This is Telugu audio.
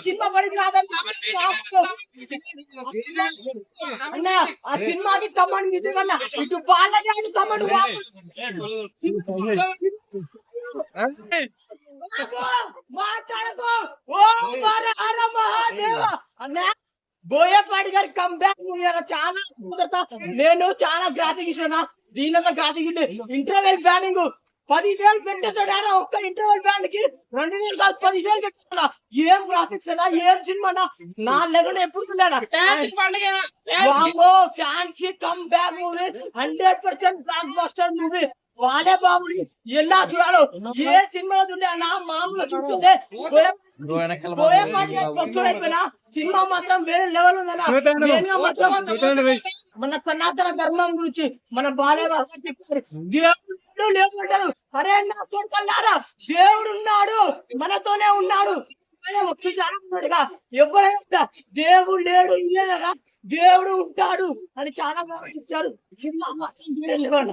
సినిమా పడికి రాదన్నా ఆ సినిమాకి తమ్ముడు ఇటు బాలయ్య తమ్ముడు మాట్లాడకు మహాదేవ అన్నా బోయపాటి గారి కంబ్యాక్ చాలా కుదరతా. నేను చాలా గ్రాఫిక్ ఇస్తున్నా, దీనిలో గ్రాఫిక్ ఇంటర్వెల్ బ్యానింగ్ 10,000 పెట్టేసాడు. ఒక్క ఇంటర్వెల్ బ్యాండ్ కి 2,000 కాదు 10,000 పెట్టాడా. ఏం గ్రాఫిక్స్ అన్నా, ఏం సినిమా నా లెగన ఎప్పుడు చూడాడా. ఫ్యాన్స్ కి come back movie 100% block buster movie. వాడే బాబుని ఎలా చూడాలో ఏ సినిమాలో చూడే నా మామూలు చూస్తుందే అయిపోయినా సినిమా మాత్రం వేరే లెవెల్ ఉందన్నా. మన సనాతన ధర్మం గురించి మన బాలయ్య చెప్పారు, దేవుడు లేకుంటారు. అరే నా తోడుకల్లారా, దేవుడు ఉన్నాడు, మనతోనే ఉన్నాడు. ఎవరైనా దేవుడు లేడు ఇదేరా, దేవుడు ఉంటాడు అని చాలా బాగా ఇచ్చారు. సినిమా మాత్రం వేరే లెవెల్.